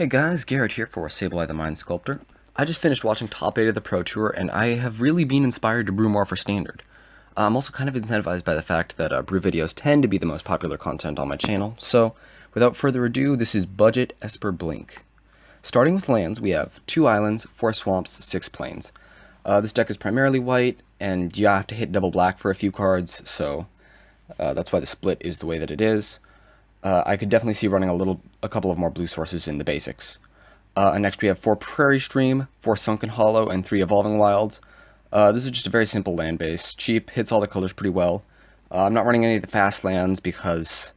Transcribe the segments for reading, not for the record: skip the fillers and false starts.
Hey guys, Garrett here for Sableye the Mind Sculptor. I just finished watching Top 8 of the Pro Tour, and I have really been inspired to brew more for Standard. I'm also kind of incentivized by the fact that brew videos tend to be the most popular content on my channel, so without further ado, this is Budget Esper Blink. Starting with lands, we have 2 islands, 4 swamps, 6 plains. This deck is primarily white, and you have to hit double black for a few cards, so that's why the split is the way that it is. I could definitely see running a couple of more blue sources in the basics. And next we have 4 Prairie Stream, 4 Sunken Hollow, and 3 Evolving Wilds. This is just a very simple land base. Cheap, hits all the colors pretty well. I'm not running any of the fast lands because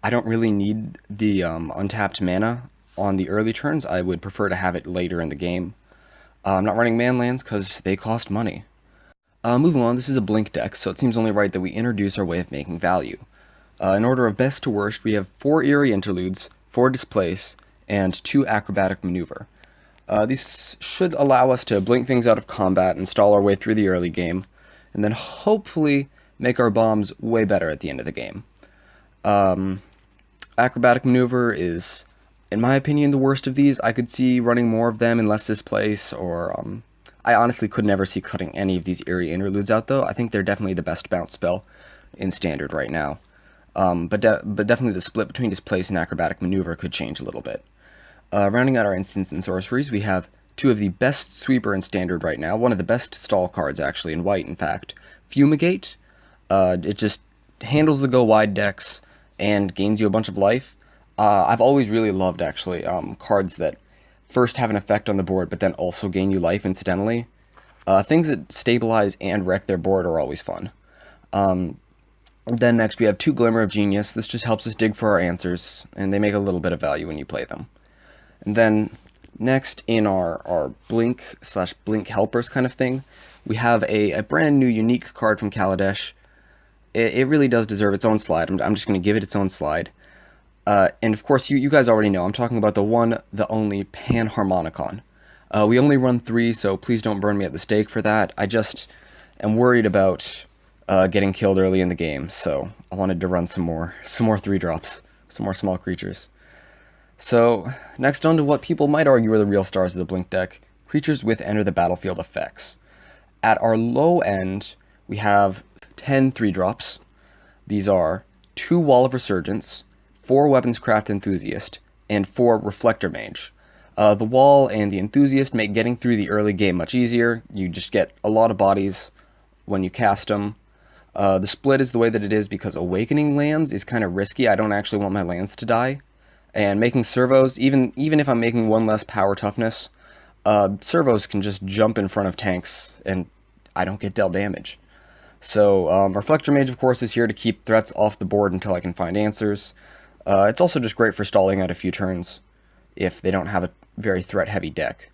I don't really need the untapped mana on the early turns. I would prefer to have it later in the game. I'm not running man lands because they cost money. Moving on, this is a blink deck, so it seems only right that we introduce our way of making value. In order of best to worst, we have 4 Eerie Interludes, 4 Displace, and 2 Acrobatic Maneuver. These should allow us to blink things out of combat and stall our way through the early game, and then hopefully make our bombs way better at the end of the game. Acrobatic Maneuver is, in my opinion, the worst of these. I could see running more of them in less Displace, or I honestly could never see cutting any of these Eerie Interludes out, though. I think they're definitely the best bounce spell in Standard right now. But definitely the split between Displace and Acrobatic Maneuver could change a little bit. Rounding out our Instants and Sorceries, we have 2 of the best Sweeper in Standard right now, one of the best stall cards actually, in white in fact. Fumigate, it just handles the go wide decks and gains you a bunch of life. I've always really loved actually cards that first have an effect on the board but then also gain you life incidentally. Things that stabilize and wreck their board are always fun. Then next we have 2 Glimmer of Genius. This just helps us dig for our answers, and they make a little bit of value when you play them. And then next in our Blink/Blink Helpers kind of thing, we have a brand new unique card from Kaladesh. It really does deserve its own slide. I'm just going to give it its own slide. And of course, you guys already know, I'm talking about the one, the only Panharmonicon. We only run 3, so please don't burn me at the stake for that. I just am worried about getting killed early in the game, so I wanted to run some more 3-drops, some more small creatures. So, next on to what people might argue are the real stars of the Blink deck, creatures with enter the battlefield effects. At our low end, we have 10 3-drops. These are 2 Wall of Resurgence, 4 Weaponscraft Enthusiast, and 4 Reflector Mage. The Wall and the Enthusiast make getting through the early game much easier. You just get a lot of bodies when you cast them. The split is the way that it is because Awakening lands is kind of risky. I don't actually want my lands to die. And making servos, even if I'm making 1 less power toughness, servos can just jump in front of tanks and I don't get dealt damage. So Reflector Mage, of course, is here to keep threats off the board until I can find answers. It's also just great for stalling out a few turns if they don't have a very threat-heavy deck.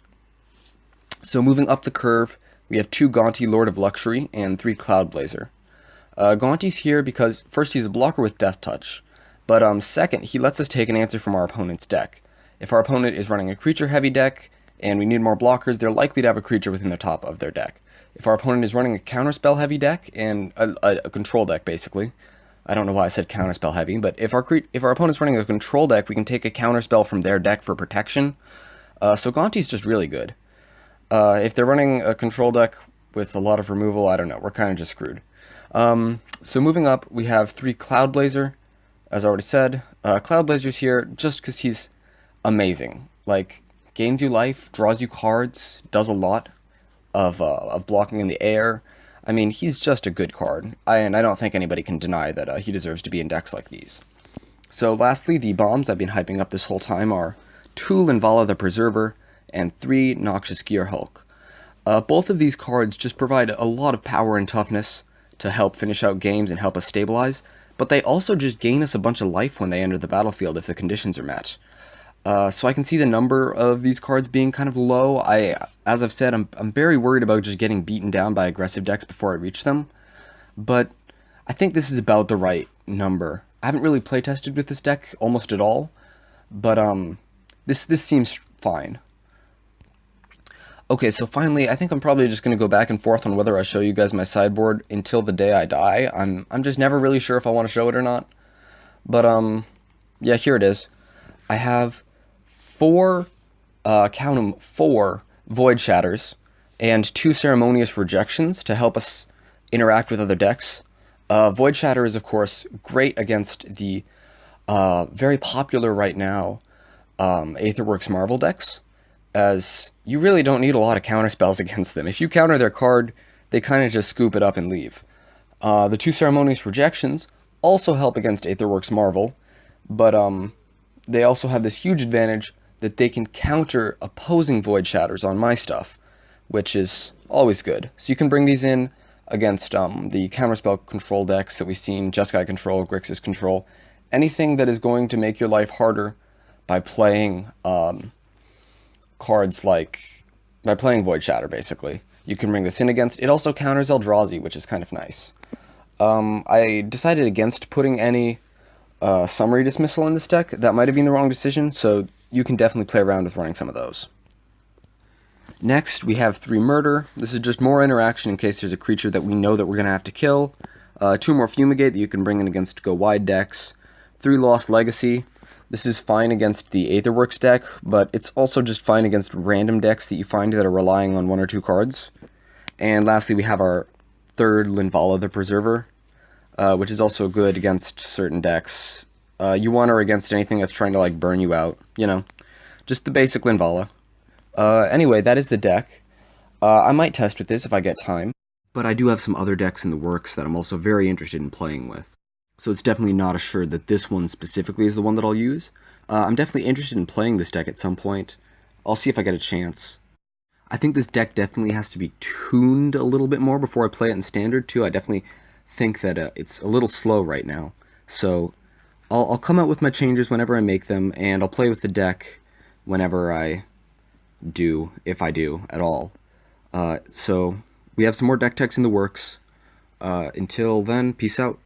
So moving up the curve, we have 2 Gaunty Lord of Luxury and 3 Cloudblazer. Gaunty's here because, first, he's a blocker with Death Touch, but second, he lets us take an answer from our opponent's deck. If our opponent is running a creature-heavy deck, and we need more blockers, they're likely to have a creature within the top of their deck. If our opponent is running a counterspell-heavy deck, and a control deck, basically, I don't know why I said counterspell-heavy, but if our opponent's running a control deck, we can take a counterspell from their deck for protection. So Gaunty's just really good. If they're running a control deck with a lot of removal, I don't know, we're kind of just screwed. So moving up, we have 3 Cloudblazer, as I already said. Cloudblazer's here just because he's amazing. Like, gains you life, draws you cards, does a lot of blocking in the air. I mean, he's just a good card, and I don't think anybody can deny that he deserves to be in decks like these. So lastly, the bombs I've been hyping up this whole time are 2 Linvala the Preserver and 3 Noxious Gear Hulk. Both of these cards just provide a lot of power and toughness to help finish out games and help us stabilize, but they also just gain us a bunch of life when they enter the battlefield if the conditions are met. So I can see the number of these cards being kind of low. As I've said, I'm very worried about just getting beaten down by aggressive decks before I reach them, but I think this is about the right number. I haven't really playtested with this deck almost at all, but this seems fine. Okay, so finally, I think I'm probably just going to go back and forth on whether I show you guys my sideboard until the day I die. I'm just never really sure if I want to show it or not. But, yeah, here it is. I have 4, count 'em, 4 Void Shatters and 2 Ceremonious Rejections to help us interact with other decks. Void Shatter is, of course, great against the very popular right now Aetherworks Marvel decks, as you really don't need a lot of counter spells against them. If you counter their card, they kind of just scoop it up and leave. The 2 Ceremonious Rejections also help against Aetherworks Marvel, but they also have this huge advantage that they can counter opposing Void Shatters on my stuff, which is always good. So you can bring these in against the counterspell control decks that we've seen, Jeskai Control, Grixis Control, anything that is going to make your life harder by playing cards like, by playing Void Shatter, basically. You can bring this in against. It also counters Eldrazi, which is kind of nice. I decided against putting any Summary Dismissal in this deck. That might have been the wrong decision, so you can definitely play around with running some of those. Next, we have 3 Murder. This is just more interaction in case there's a creature that we know that we're going to have to kill. 2 more Fumigate that you can bring in against Go Wide decks. 3 Lost Legacy. This is fine against the Aetherworks deck, but it's also just fine against random decks that you find that are relying on 1 or 2 cards. And lastly, we have our 3rd Linvala the Preserver, which is also good against certain decks. You want her against anything that's trying to like burn you out, you know, just the basic Linvala. Anyway, that is the deck. I might test with this if I get time, but I do have some other decks in the works that I'm also very interested in playing with. So it's definitely not assured that this one specifically is the one that I'll use. I'm definitely interested in playing this deck at some point. I'll see if I get a chance. I think this deck definitely has to be tuned a little bit more before I play it in Standard, too. I definitely think that it's a little slow right now. So I'll come out with my changes whenever I make them, and I'll play with the deck whenever I do, if I do at all. So we have some more deck techs in the works. Until then, peace out.